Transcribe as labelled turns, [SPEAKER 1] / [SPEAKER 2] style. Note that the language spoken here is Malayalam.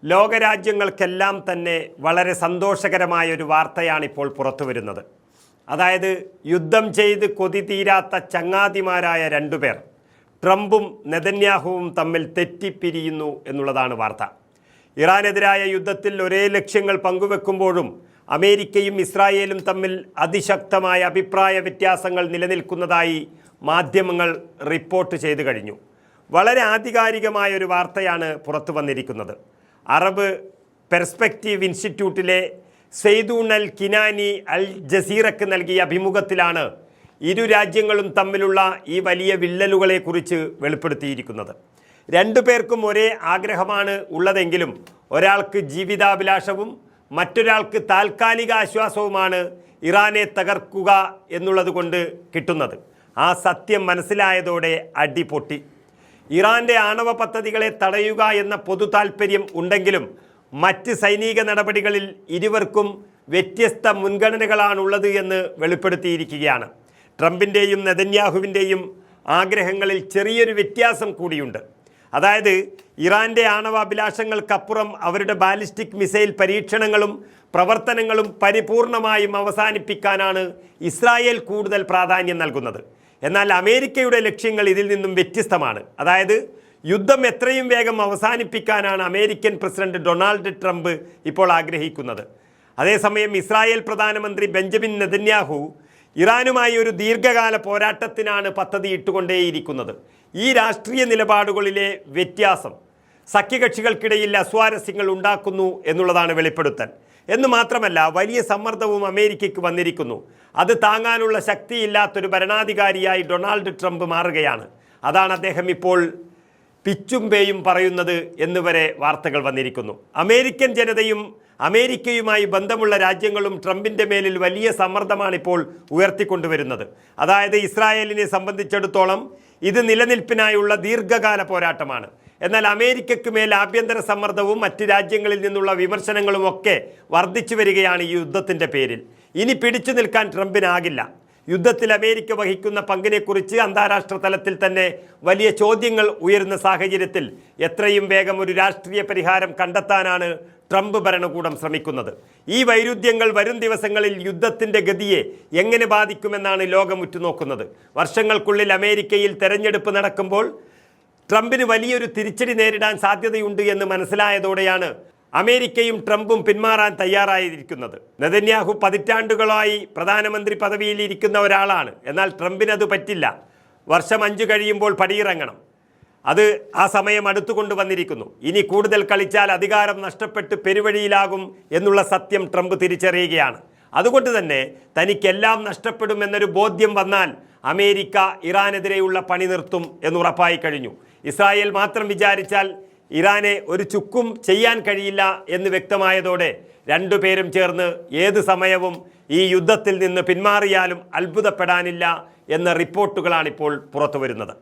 [SPEAKER 1] ലോകരാജ്യങ്ങൾക്കെല്ലാം തന്നെ വളരെ സന്തോഷകരമായ ഒരു വാർത്തയാണ് ഇപ്പോൾ പുറത്തു വരുന്നത്. അതായത് യുദ്ധം ചെയ്ത് കൊതി തീരാത്ത ചങ്ങാതിമാരായ രണ്ടുപേർ ട്രംപും നെതന്യാഹുവും തമ്മിൽ തെറ്റിപ്പിരിയുന്നു എന്നുള്ളതാണ് വാർത്ത. ഇറാനെതിരായ യുദ്ധത്തിൽ ഒരേ ലക്ഷ്യങ്ങൾ പങ്കുവെക്കുമ്പോഴും അമേരിക്കയും ഇസ്രായേലും തമ്മിൽ അതിശക്തമായ അഭിപ്രായ വ്യത്യാസങ്ങൾ നിലനിൽക്കുന്നതായി മാധ്യമങ്ങൾ റിപ്പോർട്ട് ചെയ്തു കഴിഞ്ഞു. വളരെ ആധികാരികമായ ഒരു വാർത്തയാണ് പുറത്തു വന്നിരിക്കുന്നത്. അറബ് പെർസ്പെക്റ്റീവ് ഇൻസ്റ്റിറ്റ്യൂട്ടിലെ സെയ്ദൂൺ അൽ കിനാനി അൽ ജസീറയ്ക്ക് നൽകിയ അഭിമുഖത്തിലാണ് ഇരു രാജ്യങ്ങളും തമ്മിലുള്ള ഈ വലിയ വിള്ളലുകളെക്കുറിച്ച് വെളിപ്പെടുത്തിയിരിക്കുന്നത്. രണ്ടു പേർക്കും ഒരേ ആഗ്രഹമാണ് ഉള്ളതെങ്കിലും ഒരാൾക്ക് ജീവിതാഭിലാഷവും മറ്റൊരാൾക്ക് താൽക്കാലിക ആശ്വാസവുമാണ് ഇറാനെ തകർക്കുക എന്നുള്ളത് കൊണ്ട് കിട്ടുന്നത്. ആ സത്യം മനസ്സിലായതോടെ അടിപൊട്ടി. ഇറാൻ്റെ ആണവ പദ്ധതികളെ തടയുക എന്ന പൊതു താൽപ്പര്യം ഉണ്ടെങ്കിലും മറ്റ് സൈനിക നടപടികളിൽ ഇരുവർക്കും വ്യത്യസ്ത മുൻഗണനകളാണുള്ളത് എന്ന് വെളിപ്പെടുത്തിയിരിക്കുകയാണ്. ട്രംപിൻ്റെയും നെതന്യാഹുവിൻ്റെയും ആഗ്രഹങ്ങളിൽ ചെറിയൊരു വ്യത്യാസം കൂടിയുണ്ട്. അതായത് ഇറാൻ്റെ ആണവാഭിലാഷങ്ങൾക്കപ്പുറം അവരുടെ ബാലിസ്റ്റിക് മിസൈൽ പരീക്ഷണങ്ങളും പ്രവർത്തനങ്ങളും പരിപൂർണമായും അവസാനിപ്പിക്കാനാണ് ഇസ്രായേൽ കൂടുതൽ പ്രാധാന്യം നൽകുന്നത്. എന്നാൽ അമേരിക്കയുടെ ലക്ഷ്യങ്ങൾ ഇതിൽ നിന്നും വ്യത്യസ്തമാണ്. അതായത് യുദ്ധം എത്രയും വേഗം അവസാനിപ്പിക്കാനാണ് അമേരിക്കൻ പ്രസിഡന്റ് ഡൊണാൾഡ് ട്രംപ് ഇപ്പോൾ ആഗ്രഹിക്കുന്നത്. അതേസമയം ഇസ്രായേൽ പ്രധാനമന്ത്രി ബെഞ്ചമിൻ നെതന്യാഹു ഇറാനുമായി ഒരു ദീർഘകാല പോരാട്ടത്തിനാണ് പദ്ധതി ഇട്ടുകൊണ്ടേയിരിക്കുന്നത്. ഈ രാഷ്ട്രീയ നിലപാടുകളിലെ വ്യത്യാസം സഖ്യകക്ഷികൾക്കിടയിൽ അസ്വാരസ്യങ്ങൾ ഉണ്ടാക്കുന്നു എന്നുള്ളതാണ് വെളിപ്പെടുത്തൽ. എന്ന് മാത്രമല്ല, വലിയ സമ്മർദ്ദവും അമേരിക്കയ്ക്ക് വന്നിരിക്കുന്നു. അത് താങ്ങാനുള്ള ശക്തിയില്ലാത്തൊരു ഭരണാധികാരിയായി ഡൊണാൾഡ് ട്രംപ് മാറുകയാണ്. അതാണ് അദ്ദേഹം ഇപ്പോൾ പിച്ചും പേയും പറയുന്നത് എന്നുവരെ വാർത്തകൾ വന്നിരിക്കുന്നു. അമേരിക്കൻ ജനതയും അമേരിക്കയുമായി ബന്ധമുള്ള രാജ്യങ്ങളും ട്രംപിൻ്റെ മേലിൽ വലിയ സമ്മർദ്ദമാണിപ്പോൾ ഉയർത്തിക്കൊണ്ടുവരുന്നത്. അതായത് ഇസ്രായേലിനെ സംബന്ധിച്ചിടത്തോളം ഇത് നിലനിൽപ്പിനായുള്ള ദീർഘകാല പോരാട്ടമാണ്. എന്നാൽ അമേരിക്കയ്ക്ക് മേൽ ആഭ്യന്തര സമ്മർദ്ദവും മറ്റ് രാജ്യങ്ങളിൽ നിന്നുള്ള വിമർശനങ്ങളും ഒക്കെ വർദ്ധിച്ചു വരികയാണ് ഈ യുദ്ധത്തിൻ്റെ പേരിൽ. ഇനി പിടിച്ചു നിൽക്കാൻ ട്രംപിനാകില്ല. യുദ്ധത്തിൽ അമേരിക്ക വഹിക്കുന്ന പങ്കിനെക്കുറിച്ച് അന്താരാഷ്ട്ര തലത്തിൽ തന്നെ വലിയ ചോദ്യങ്ങൾ ഉയരുന്ന സാഹചര്യത്തിൽ എത്രയും വേഗം ഒരു രാഷ്ട്രീയ പരിഹാരം കണ്ടെത്താനാണ് ട്രംപ് ഭരണകൂടം ശ്രമിക്കുന്നത്. ഈ വൈരുദ്ധ്യങ്ങൾ വരും ദിവസങ്ങളിൽ യുദ്ധത്തിൻ്റെ ഗതിയെ എങ്ങനെ ബാധിക്കുമെന്നാണ് ലോകം ഉറ്റുനോക്കുന്നത്. വർഷങ്ങൾക്കുള്ളിൽ അമേരിക്കയിൽ തെരഞ്ഞെടുപ്പ് നടക്കുമ്പോൾ ട്രംപിന് വലിയൊരു തിരിച്ചടി നേരിടാൻ സാധ്യതയുണ്ട് എന്ന് മനസ്സിലായതോടെയാണ് അമേരിക്കയും ട്രംപും പിന്മാറാൻ തയ്യാറായിരിക്കുന്നത്. നെതന്യാഹു പതിറ്റാണ്ടുകളായി പ്രധാനമന്ത്രി പദവിയിൽ ഇരിക്കുന്ന ഒരാളാണ്. എന്നാൽ ട്രംപിനത് പറ്റില്ല. വർഷം 5 കഴിയുമ്പോൾ പടിയിറങ്ങണം. അത് ആ സമയം അടുത്തുകൊണ്ട് വന്നിരിക്കുന്നു. ഇനി കൂടുതൽ കളിച്ചാൽ അധികാരം നഷ്ടപ്പെട്ട് പെരുവഴിയിലാകും എന്നുള്ള സത്യം ട്രംപ് തിരിച്ചറിയുകയാണ്. അതുകൊണ്ട് തന്നെ തനിക്കെല്ലാം നഷ്ടപ്പെടുമെന്നൊരു ബോധ്യം വന്നാൽ അമേരിക്ക ഇറാനെതിരെയുള്ള പണി നിർത്തും എന്നുറപ്പായി കഴിഞ്ഞു. ഇസ്രായേൽ മാത്രം വിചാരിച്ചാൽ ഇറാനെ ഒരു ചുക്കും ചെയ്യാൻ കഴിയില്ല എന്ന് വ്യക്തമായതോടെ രണ്ടുപേരും ചേർന്ന് ഏത് സമയവും ഈ യുദ്ധത്തിൽ നിന്ന് പിന്മാറിയാലും അത്ഭുതപ്പെടാനില്ല എന്ന റിപ്പോർട്ടുകളാണിപ്പോൾ പുറത്തു വരുന്നത്.